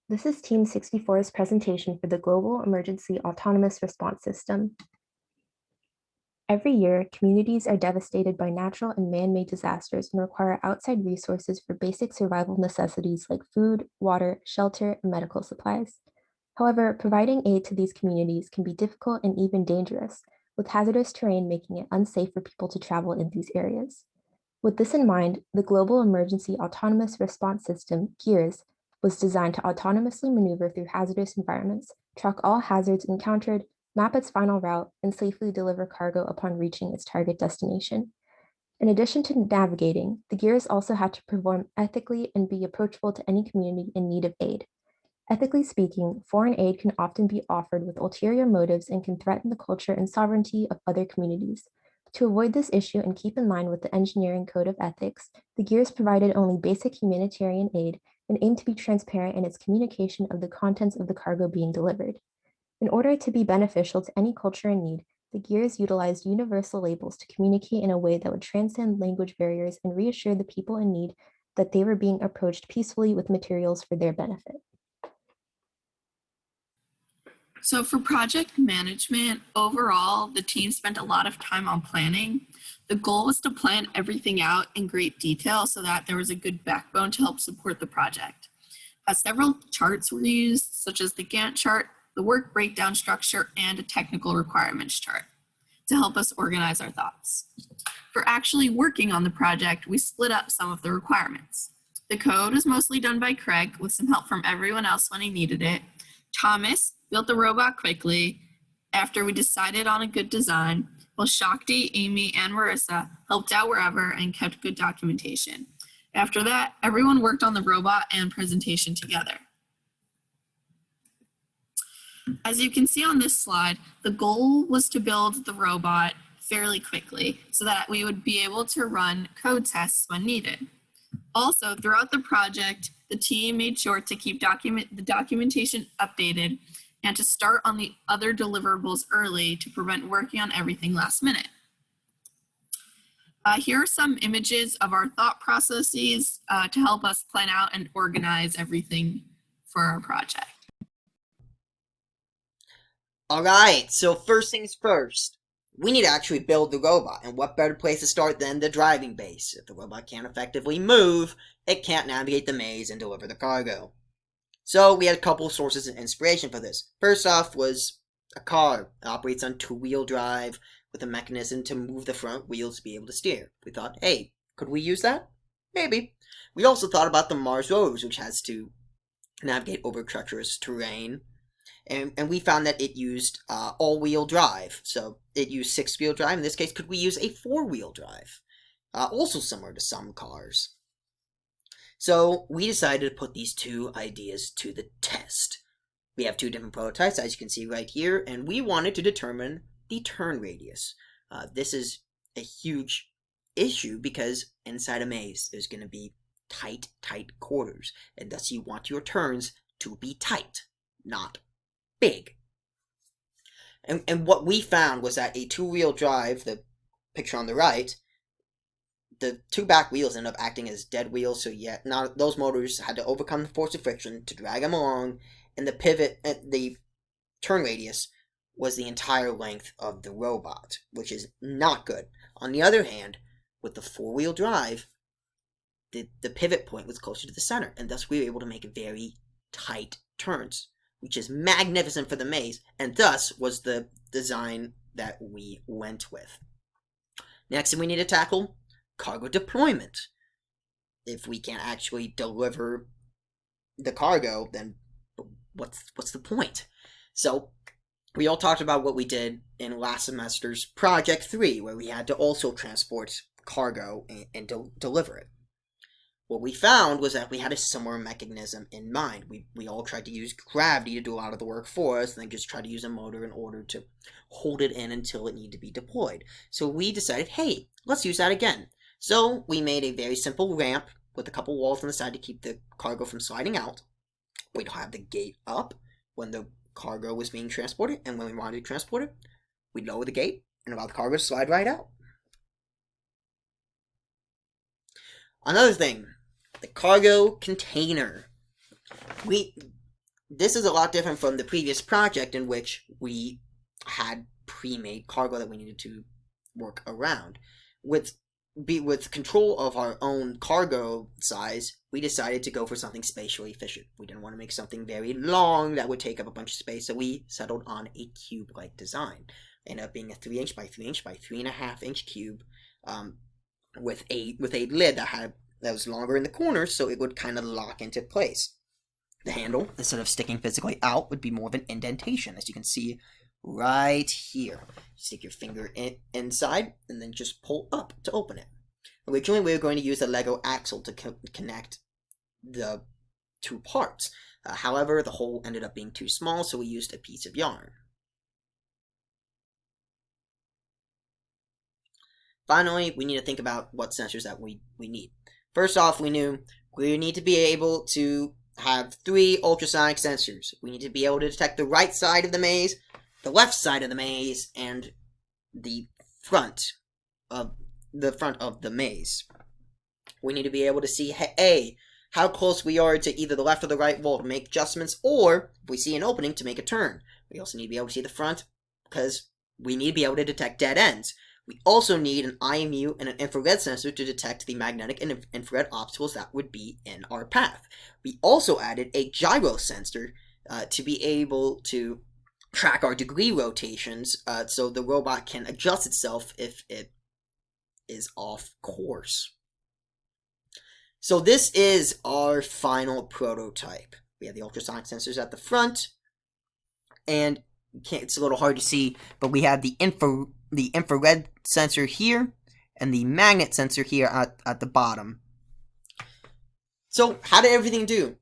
This is Team 64's presentation for the Global Emergency Autonomous Response System. Every year, communities are devastated by natural and man-made disasters and require outside resources for basic survival necessities like food, water, shelter, and medical supplies. However, providing aid to these communities can be difficult and even dangerous, with hazardous terrain making it unsafe for people to travel in these areas. With this in mind, the Global Emergency Autonomous Response System, GEARS, was designed to autonomously maneuver through hazardous environments, track all hazards encountered, map its final route, and safely deliver cargo upon reaching its target destination. In addition to navigating, the GEARS also had to perform ethically and be approachable to any community in need of aid. Ethically speaking, foreign aid can often be offered with ulterior motives and can threaten the culture and sovereignty of other communities. To avoid this issue and keep in line with the Engineering Code of Ethics, the GEARS provided only basic humanitarian aid and aimed to be transparent in its communication of the contents of the cargo being delivered. In order to be beneficial to any culture in need, the GEARS utilized universal labels to communicate in a way that would transcend language barriers and reassure the people in need that they were being approached peacefully with materials for their benefit. So for project management, overall, the team spent a lot of time on planning. The goal was to plan everything out in great detail so that there was a good backbone to help support the project. Several charts were used, such as the Gantt chart, the work breakdown structure, and a technical requirements chart to help us organize our thoughts. For actually working on the project, we split up some of the requirements. The code was mostly done by Craig with some help from everyone else when he needed it. Thomas built the robot quickly after we decided on a good design, while Shakti, Amy, and Marissa helped out wherever and kept good documentation. After that, everyone worked on the robot and presentation together. As you can see on this slide, the goal was to build the robot fairly quickly so that we would be able to run code tests when needed. Also, throughout the project, the team made sure to keep the documentation updated and to start on the other deliverables early to prevent working on everything last minute. Here are some images of our thought processes to help us plan out and organize everything for our project. Alright, so first things first. We need to actually build the robot, and what better place to start than the driving base? If the robot can't effectively move, it can't navigate the maze and deliver the cargo. So we had a couple of sources of inspiration for this. First off was a car that operates on two-wheel drive with a mechanism to move the front wheels to be able to steer. We thought, hey, could we use that? Maybe. We also thought about the Mars rovers, which has to navigate over treacherous terrain. And we found that it used all-wheel drive. So it used six-wheel drive. In this case, could we use a four-wheel drive? Also similar to some cars. So we decided to put these two ideas to the test. We have two different prototypes, as you can see right here, and we wanted to determine the turn radius. This is a huge issue because inside a maze, there's going to be tight quarters, and thus you want your turns to be tight, not big. And what we found was that a two-wheel drive, the picture on the right, the two back wheels end up acting as dead wheels, so now those motors had to overcome the force of friction to drag them along, and the turn radius was the entire length of the robot, which is not good. On the other hand, with the four-wheel drive, the pivot point was closer to the center, and thus we were able to make very tight turns, which is magnificent for the maze, and thus was the design that we went with. Next thing we need to tackle, cargo deployment. If we can't actually deliver the cargo, then what's the point? So we all talked about what we did in last semester's project 3, where we had to also transport cargo and deliver it. What we found was that we had a similar mechanism in mind. We all tried to use gravity to do a lot of the work for us, and then just tried to use a motor in order to hold it in until it needed to be deployed. So we decided, hey, let's use that again. So we made a very simple ramp with a couple walls on the side to keep the cargo from sliding out. We'd have the gate up when the cargo was being transported, and when we wanted to transport it, we'd lower the gate and allow the cargo to slide right out. Another thing, the cargo container. this is a lot different from the previous project in which we had pre-made cargo that we needed to work around. With control of our own cargo size, we decided to go for something spatially efficient. We didn't want to make something very long that would take up a bunch of space, so we settled on a cube-like design. It ended up being a 3" by 3" by 3.5" cube, with a lid that was longer in the corners, so it would kind of lock into place. The handle, instead of sticking physically out, would be more of an indentation, as you can see right here. Stick your finger inside and then just pull up to open it. Originally, we were going to use a Lego axle to connect the two parts. However, the hole ended up being too small, so we used a piece of yarn. Finally, we need to think about what sensors that we need. First off, we knew we need to be able to have 3 ultrasonic sensors. We need to be able to detect the right side of the maze, the left side of the maze, and the front of the maze. We need to be able to see how close we are to either the left or the right wall to make adjustments, or if we see an opening, to make a turn. We also need to be able to see the front because we need to be able to detect dead ends. We also need an IMU and an infrared sensor to detect the magnetic and infrared obstacles that would be in our path. We also added a gyro sensor to be able to track our degree rotations, so the robot can adjust itself if it is off course. So this is our final prototype. We have the ultrasonic sensors at the front, and it's a little hard to see, but we have the infrared sensor here and the magnet sensor here at the bottom. So how did everything do?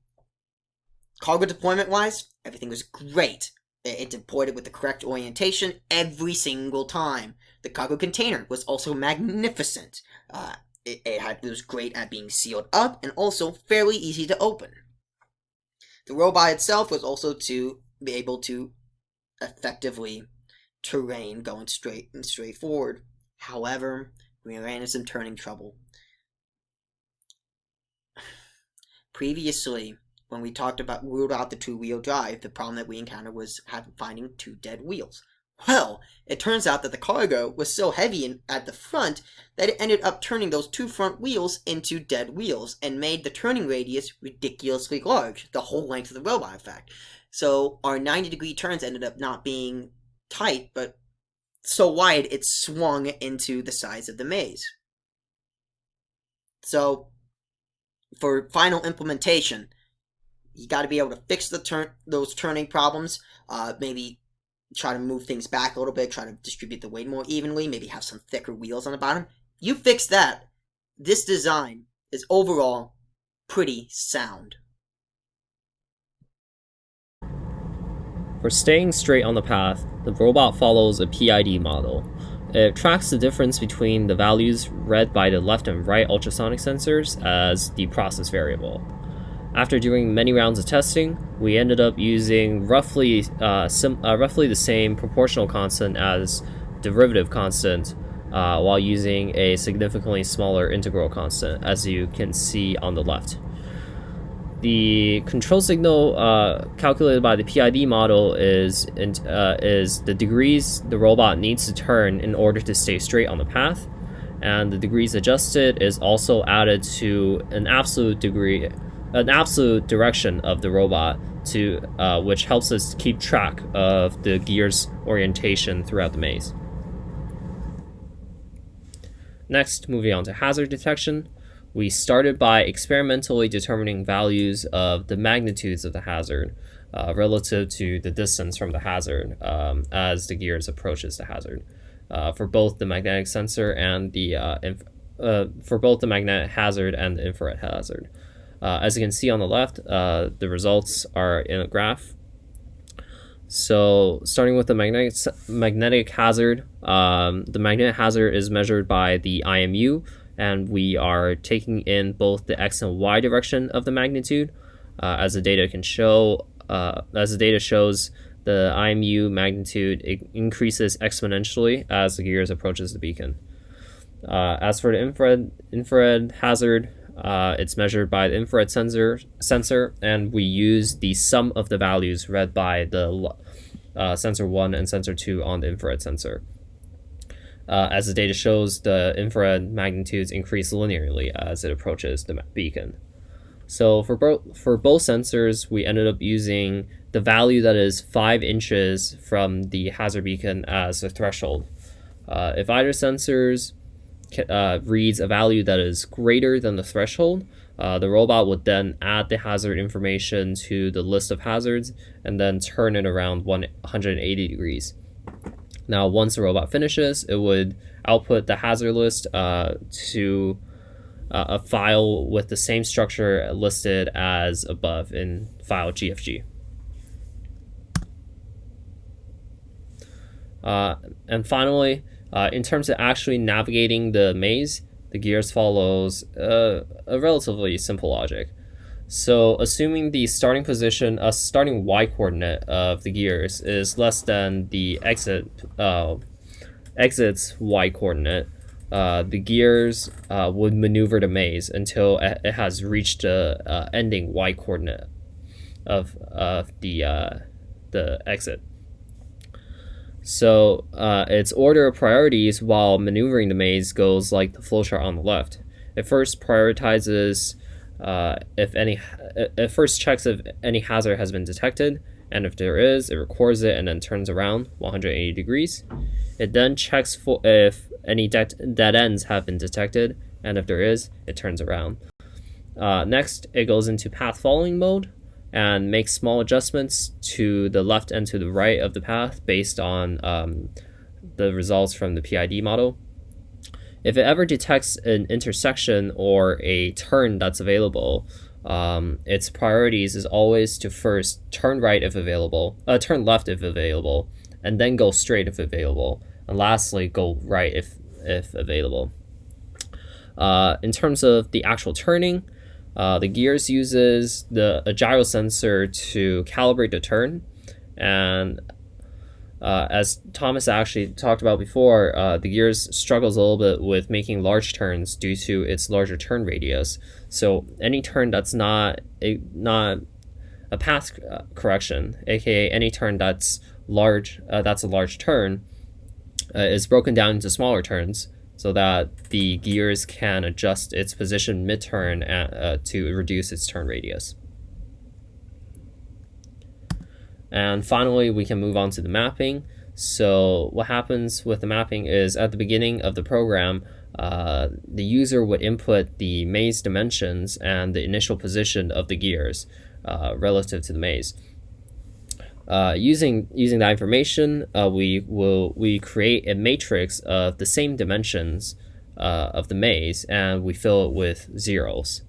Cargo deployment wise, everything was great. It deployed it with the correct orientation every single time. The cargo container was also magnificent. It was great at being sealed up and also fairly easy to open. The robot itself was also to be able to effectively terrain going straight forward. However, we ran into some turning trouble. Previously, when we ruled out the 2-wheel drive, the problem that we encountered was finding 2 dead wheels. Well, it turns out that the cargo was so heavy at the front that it ended up turning those 2 front wheels into dead wheels and made the turning radius ridiculously large, the whole length of the robot, in fact. So our 90-degree turns ended up not being tight, but so wide it swung into the sides of the maze. So, for final implementation, you got to be able to fix those turning problems. Maybe try to move things back a little bit, try to distribute the weight more evenly, maybe have some thicker wheels on the bottom. You fix that, this design is overall pretty sound. For staying straight on the path, the robot follows a PID model. It tracks the difference between the values read by the left and right ultrasonic sensors as the process variable. After doing many rounds of testing, we ended up using roughly the same proportional constant as derivative constant, while using a significantly smaller integral constant, as you can see on the left. The control signal calculated by the PID model is the degrees the robot needs to turn in order to stay straight on the path, and the degrees adjusted is also added to an absolute direction of the robot, which helps us keep track of the gear's orientation throughout the maze. Next, moving on to hazard detection. We started by experimentally determining values of the magnitudes of the hazard relative to the distance from the hazard as the gears approaches the hazard for both the magnetic sensor and the magnetic hazard and the infrared hazard. As you can see on the left, the results are in a graph. So starting with the magnetic hazard, the magnetic hazard is measured by the IMU, and we are taking in both the x and y direction of the magnitude. As the data shows, the IMU magnitude increases exponentially as the gears approaches the beacon. As for the infrared hazard, It's measured by the infrared sensor, and we use the sum of the values read by the sensor 1 and sensor 2 on the infrared sensor. As the data shows, the infrared magnitudes increase linearly as it approaches the beacon. So for both sensors, we ended up using the value that is 5 inches from the hazard beacon as a threshold. If either sensors reads a value that is greater than the threshold, the robot would then add the hazard information to the list of hazards and then turn it around 180 degrees. Now, once the robot finishes, it would output the hazard list to a file with the same structure listed as above in file GFG. And finally, in terms of actually navigating the maze, the gears follows a relatively simple logic. So assuming the starting position, starting y coordinate of the gears is less than the exit's y coordinate, the gears would maneuver the maze until it has reached the ending y coordinate of the exit. So its order of priorities while maneuvering the maze goes like the flowchart on the left. It first prioritizes it first checks if any hazard has been detected, and if there is, it records it and then turns around 180 degrees. It then checks if any dead ends have been detected, and if there is, it turns around. Next, it goes into path following mode and makes small adjustments to the left and to the right of the path based on the results from the PID model. If it ever detects an intersection or a turn that's available, its priorities is always to first turn right if available, turn left if available, and then go straight if available, and lastly go right if available. In terms of the actual turning, the gears uses a gyro sensor to calibrate the turn, and as Thomas actually talked about before, the gears struggles a little bit with making large turns due to its larger turn radius. So any turn that's not a path correction, aka any turn that's large, that's a large turn, is broken down into smaller turns so that the gears can adjust its position mid-turn to reduce its turn radius. And finally, we can move on to the mapping. So what happens with the mapping is at the beginning of the program, the user would input the maze dimensions and the initial position of the gears relative to the maze. Using that information, we create a matrix of the same dimensions of the maze, and we fill it with zeros.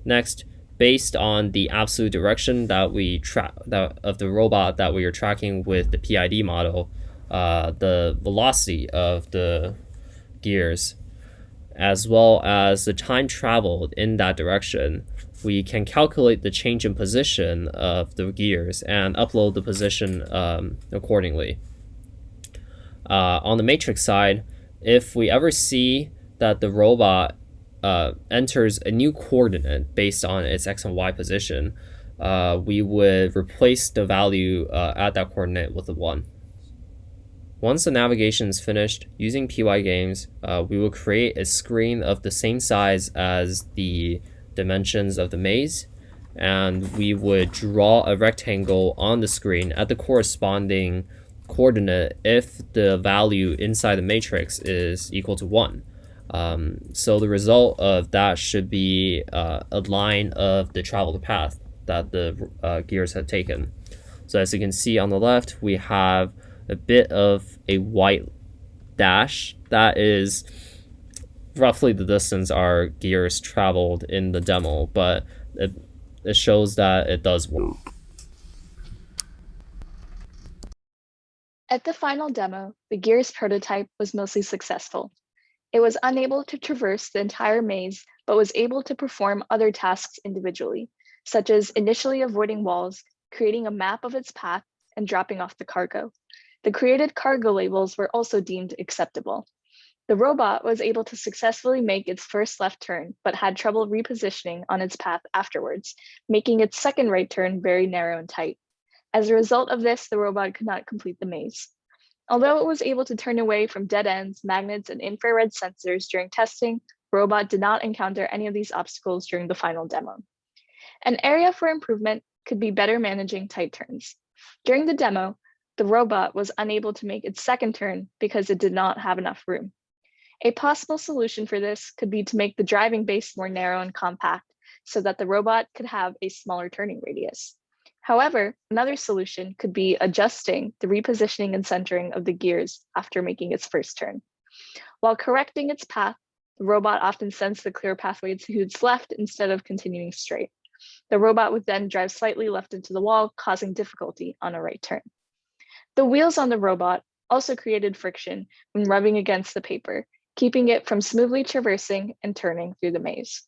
Next, based on the absolute direction that we of the robot that we are tracking with the PID model, the velocity of the gears, as well as the time traveled in that direction, we can calculate the change in position of the gears and upload the position accordingly. On the matrix side, if we ever see that the robot enters a new coordinate based on its x and y position, we would replace the value at that coordinate with a 1. Once the navigation is finished, using Pygames, we will create a screen of the same size as the dimensions of the maze, and we would draw a rectangle on the screen at the corresponding coordinate if the value inside the matrix is equal to 1. So the result of that should be a line of the traveled path that the gears had taken. So as you can see on the left, we have a bit of a white dash that is roughly the distance our gears traveled in the demo, but it shows that it does work. At the final demo, the gears prototype was mostly successful. It was unable to traverse the entire maze, but was able to perform other tasks individually, such as initially avoiding walls, creating a map of its path, and dropping off the cargo. The created cargo labels were also deemed acceptable. The robot was able to successfully make its first left turn, but had trouble repositioning on its path afterwards, making its second right turn very narrow and tight. As a result of this, the robot could not complete the maze. Although it was able to turn away from dead ends, magnets, and infrared sensors during testing, the robot did not encounter any of these obstacles during the final demo. An area for improvement could be better managing tight turns. During the demo, the robot was unable to make its second turn because it did not have enough room. A possible solution for this could be to make the driving base more narrow and compact so that the robot could have a smaller turning radius. However, another solution could be adjusting the repositioning and centering of the gears after making its first turn. While correcting its path, the robot often sends the clear pathway to its left instead of continuing straight. The robot would then drive slightly left into the wall, causing difficulty on a right turn. The wheels on the robot also created friction when rubbing against the paper, keeping it from smoothly traversing and turning through the maze.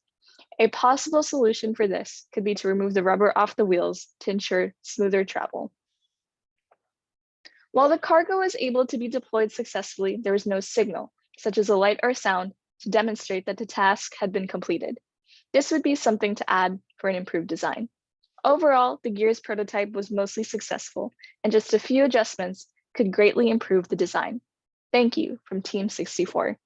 A possible solution for this could be to remove the rubber off the wheels to ensure smoother travel. While the cargo was able to be deployed successfully, there was no signal, such as a light or sound, to demonstrate that the task had been completed. This would be something to add for an improved design. Overall, the Gears prototype was mostly successful, and just a few adjustments could greatly improve the design. Thank you from Team 64.